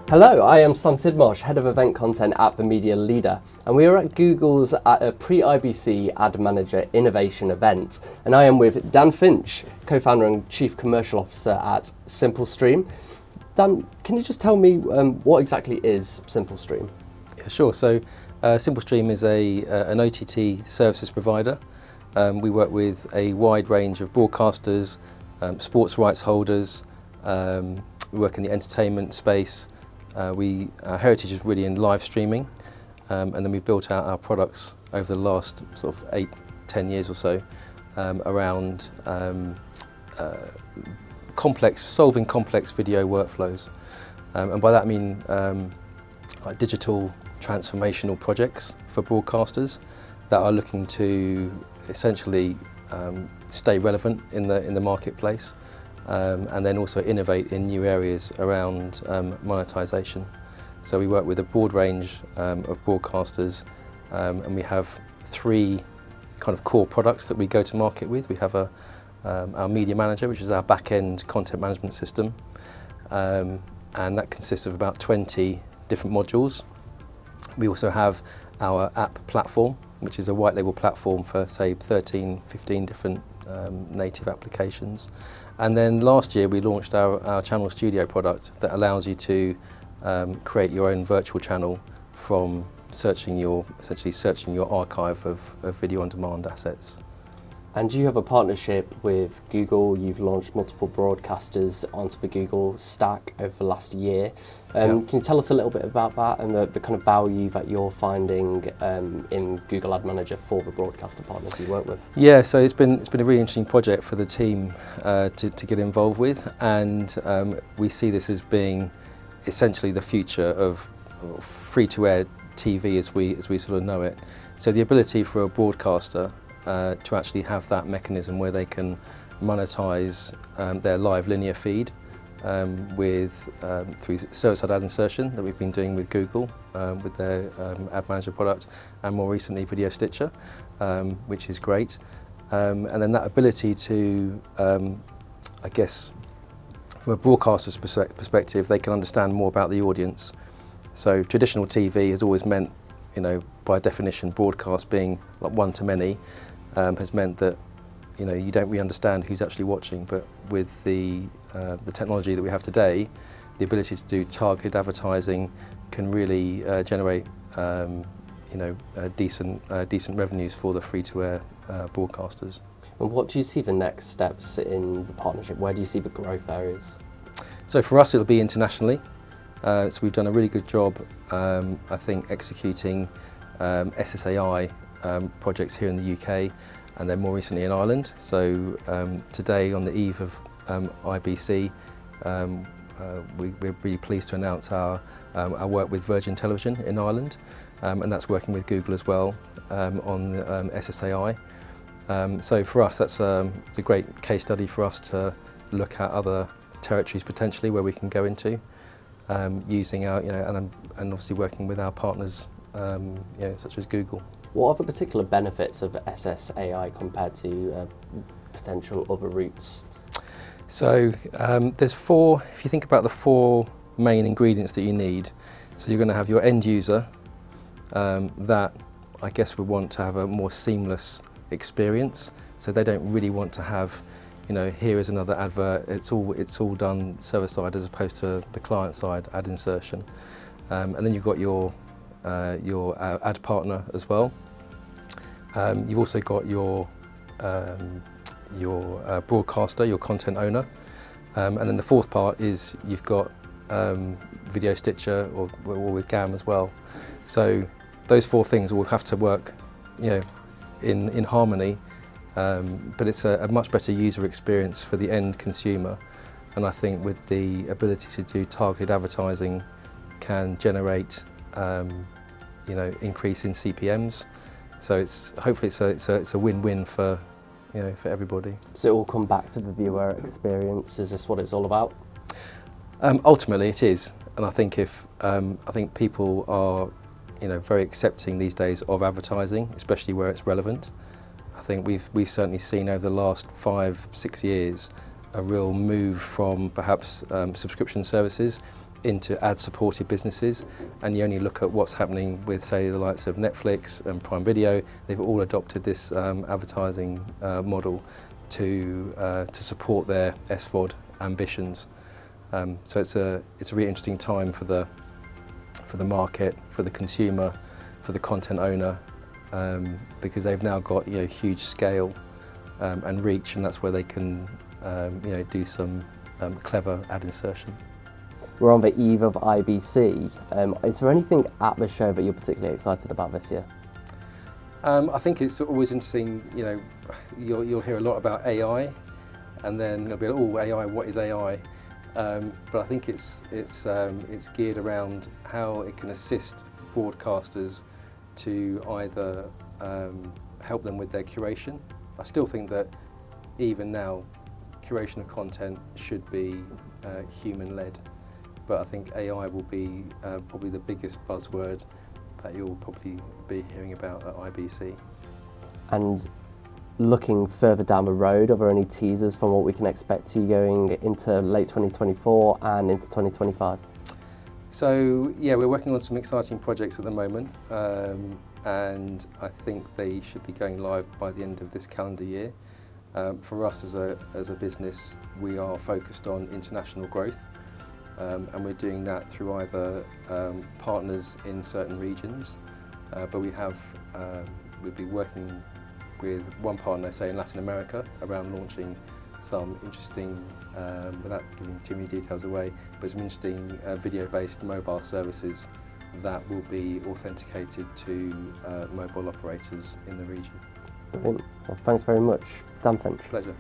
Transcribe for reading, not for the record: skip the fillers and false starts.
Hello, I am Sam Tidmarsh, Head of Event Content at The Media Leader, and we are at Google's pre-IBC Ad Manager Innovation event, and I am with Dan Finch, co-founder and Chief Commercial Officer at Simplestream. Dan, can you just tell me what exactly is Simplestream? Yeah, sure. So Simplestream is an OTT services provider. We work with a wide range of broadcasters, sports rights holders. We work in the entertainment space. Our heritage is really in live streaming, and then we've built out our products over the last sort of 8-10 years or so around solving complex video workflows. And by that I mean like digital transformational projects for broadcasters that are looking to essentially stay relevant in the marketplace. And then also innovate in new areas around monetization. So we work with a broad range of broadcasters, and we have 3 kind of core products that we go to market with. We have our Media Manager, which is our back-end content management system, and that consists of about 20 different modules. We also have our app platform, which is a white label platform for, say, 13, 15 different native applications. And then last year we launched our Channel Studio product that allows you to create your own virtual channel from essentially searching your archive of video on demand assets. And you have a partnership with Google. You've launched multiple broadcasters onto the Google stack over the last year. Can you tell us a little bit about that and the kind of value that you're finding in Google Ad Manager for the broadcaster partners you work with? Yeah, so it's been a really interesting project for the team to get involved with, and we see this as being essentially the future of free-to-air TV as we sort of know it. So the ability for a broadcaster to actually have that mechanism where they can monetize their live linear feed through server-side ad insertion that we've been doing with Google with their Ad Manager product, and more recently Video Stitcher, which is great. And then that ability to, I guess, from a broadcaster's perspective, they can understand more about the audience. So traditional TV has always meant, by definition, broadcast being like one-to-many, has meant that you don't really understand who's actually watching. But with the technology that we have today, the ability to do targeted advertising can really generate decent revenues for the free-to-air broadcasters. And what do you see the next steps in the partnership? Where do you see the growth areas? So for us, it'll be internationally. So we've done a really good job, I think, executing SSAI projects here in the UK, and then more recently in Ireland. So today, on the eve of IBC, we're really pleased to announce our work with Virgin Television in Ireland, and that's working with Google as well on SSAI. So for us, it's a great case study for us to look at other territories potentially where we can go into, using our, and obviously working with our partners, such as Google. What are the particular benefits of SSAI compared to potential other routes? So there's 4, if you think about the 4 main ingredients that you need. So you're going to have your end user that I guess would want to have a more seamless experience. So they don't really want to have, here is another advert. It's all done server side as opposed to the client side ad insertion. And then you've got your ad partner as well. You've also got your broadcaster, your content owner, and then the 4th part is you've got Video Stitcher or with GAM as well. So those 4 things will have to work, in harmony. But it's a much better user experience for the end consumer, and I think with the ability to do targeted advertising can generate increase in CPMs. So hopefully it's a win-win for everybody. So it will come back to the viewer experience. Is this what it's all about? Ultimately, it is, and I think I think people are very accepting these days of advertising, especially where it's relevant. I think we've certainly seen over the last 5-6 years a real move from perhaps subscription services into ad-supported businesses, and you only look at what's happening with, say, the likes of Netflix and Prime Video. They've all adopted this advertising model to support their SVOD ambitions. So it's a really interesting time for the market, for the consumer, for the content owner, because they've now got huge scale and reach, and that's where they can do some clever ad insertion. We're on the eve of IBC. Is there anything at the show that you're particularly excited about this year? I think it's always interesting. You'll hear a lot about AI, and then there'll be, oh, AI, what is AI? But I think it's geared around how it can assist broadcasters to either help them with their curation. I still think that even now, curation of content should be human-led, but I think AI will be probably the biggest buzzword that you'll probably be hearing about at IBC. And looking further down the road, are there any teasers from what we can expect to you going into late 2024 and into 2025? So yeah, we're working on some exciting projects at the moment, and I think they should be going live by the end of this calendar year. For us as a business, we are focused on international growth, and we're doing that through either partners in certain regions, but we'll be working with one partner, say in Latin America, around launching some interesting, without giving too many details away, but some interesting video-based mobile services that will be authenticated to mobile operators in the region. Brilliant. Well, thanks very much, Dan Finch. Pleasure.